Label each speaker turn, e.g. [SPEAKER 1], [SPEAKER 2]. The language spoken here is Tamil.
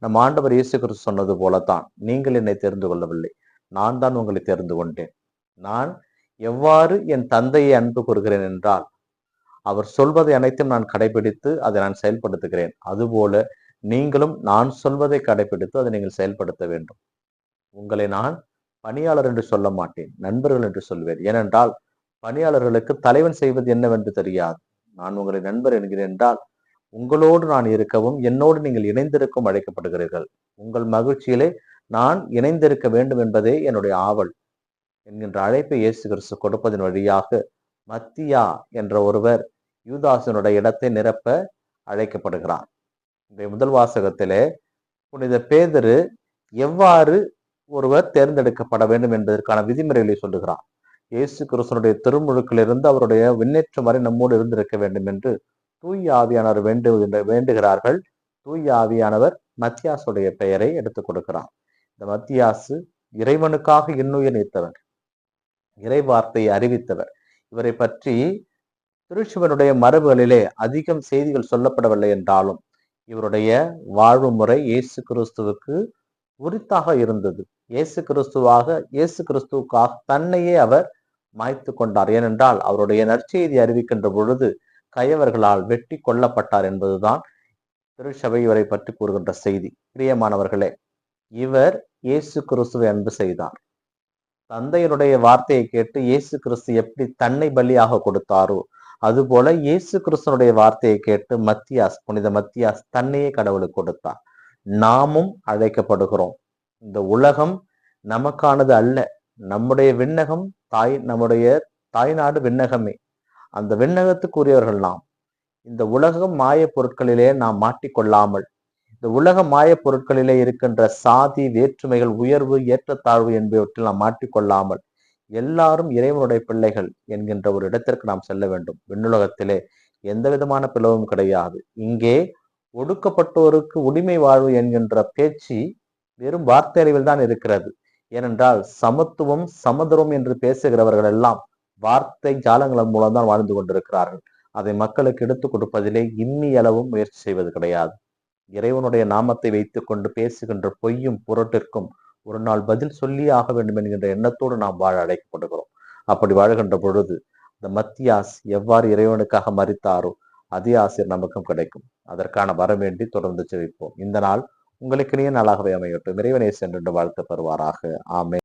[SPEAKER 1] நம் ஆண்டவர் இயேசு கிறிஸ்து சொன்னது போலத்தான், நீங்கள் என்னை தெரிந்து கொள்ளவில்லை, நான் தான் உங்களை தெரிந்து கொண்டேன். நான் எவ்வாறு என் தந்தையை அன்பு கூறுகிறேன் என்றால், அவர் சொல்வதை அனைத்தும் நான் கடைபிடித்து அதை நான் செயல்படுத்துகிறேன். அதுபோல நீங்களும் நான் சொல்வதை கடைபிடித்து அதை நீங்கள் செயல்படுத்த வேண்டும். உங்களை நான் பணியாளர் என்று சொல்ல மாட்டேன், நண்பர்கள் என்று சொல்வேன். ஏனென்றால் பணியாளர்களுக்கு தலைவன் செய்வது என்னவென்று தெரியாது. நான் உங்களை நண்பர் என்கிறேன் என்றால் உங்களோடு நான் இருக்கவும், என்னோடு நீங்கள் இணைந்திருக்கவும் அழைக்கப்படுகிறீர்கள். உங்கள் மகிழ்ச்சியிலே நான் இணைந்திருக்க வேண்டும் என்பதே என்னுடைய ஆவல் என்கின்ற அழைப்பை இயேசு கிறிஸ்து கொடுப்பதன் வழியாக மத்தியா என்ற ஒருவர் யூதாசனுடைய இடத்தை நிரப்ப அழைக்கப்படுகிறார். இந்த முதல் வாசகத்திலே புனித பேதுரு எவ்வாறு ஒருவர் தேர்ந்தெடுக்கப்பட வேண்டும் என்பதற்கான விதிமுறைகளை சொல்லுகிறார். இயேசு கிறிஸ்துனுடைய திருமுழுக்கிலிருந்து அவருடைய விண்ணேற்றம் வரை நம்மோடு இருந்திருக்க வேண்டும் என்று தூய ஆவியானவர் வேண்டுகிறார்கள். தூய ஆவியானவர் மத்தியாசுடைய பெயரை எடுத்துக் கொடுக்கிறார். இந்த மத்தியாசு இறைவனுக்காக இன்னுயிர் நீத்தவர், இறை வார்த்தையை அறிவித்தவர். இவரை பற்றி திருச்சுவனுடைய மரபுகளிலே அதிகம் செய்திகள் சொல்லப்படவில்லை என்றாலும் இவருடைய வாழ்வு முறை இயேசு கிறிஸ்துவுக்கு உரித்தாக இருந்தது. இயேசு கிறிஸ்துவுக்காக தன்னையே அவர் மாய்த்து கொண்டார். ஏனென்றால் அவருடைய நற்செய்தி அறிவிக்கின்ற பொழுது கயவர்களால் வெட்டி கொல்லப்பட்டார் என்பதுதான் திருச்சபை இவரை பற்றி கூறுகின்ற செய்தி. பிரியமானவர்களே, இவர் இயேசு கிறிஸ்துவை அன்பு செய்தார். தந்தையினுடைய வார்த்தையை கேட்டு இயேசு கிறிஸ்து எப்படி தன்னை பலியாக கொடுத்தாரோ அதுபோல இயேசு கிறிஸ்துனுடைய வார்த்தையை கேட்டு புனித மத்தியாஸ் தன்னையே கடவுளுக்கு கொடுத்தார். நாமும் அழைக்கப்படுகிறோம். இந்த உலகம் நமக்கானது அல்ல. நம்முடைய விண்ணகம் நம்முடைய தாய்நாடு விண்ணகமே. அந்த விண்ணகத்துக்குரியவர்கள் நாம். இந்த உலகம் மாய பொருட்களிலே நாம் மாட்டிக்கொள்ளாமல், இந்த உலக மாய பொருட்களிலே இருக்கின்ற சாதி வேற்றுமைகள், உயர்வு ஏற்றத்தாழ்வு என்பவற்றில் நாம் மாட்டிக்கொள்ளாமல் எல்லாரும் இறைவனுடைய பிள்ளைகள் என்கின்ற ஒரு இடத்திற்கு நாம் செல்ல வேண்டும். விண்ணுலகத்திலே எந்த விதமான பிளவும் கிடையாது. இங்கே ஒடுக்கப்பட்டோருக்கு உரிமை வாழ்வு என்கின்ற பேச்சு வெறும் வார்த்தை அறிவில் தான் இருக்கிறது. ஏனென்றால் சமத்துவம் சமதரம் என்று பேசுகிறவர்கள் எல்லாம் வார்த்தை ஜாலங்கள் மூலம்தான் வாழ்ந்து கொண்டிருக்கிறார்கள். அதை மக்களுக்கு எடுத்துக் கொடுப்பதிலே இம்மி அளவும் முயற்சி செய்வது கிடையாது. இறைவனுடைய நாமத்தை வைத்துக் கொண்டு பேசுகின்ற பொய்யும் புரட்டிற்கும் ஒரு நாள் பதில் சொல்லியே ஆக வேண்டும் என்கின்ற எண்ணத்தோடு நாம் வாழ அழைக்கப்படுகிறோம். அப்படி வாழ்கின்ற பொழுது இந்த மத்தியாஸ் எவ்வாறு இறைவனுக்காக மரித்தாரோ அதே ஆசிரியர் நமக்கும் கிடைக்கும். அதற்கான வரம் வேண்டி தொடர்ந்து ஜெபிப்போம். இந்த நாள் உங்களுக்கு இனிய நாளாகவே அமையட்டும். இறைவனை சென்று வாழ்த்து பெறுவாராக. ஆமென்.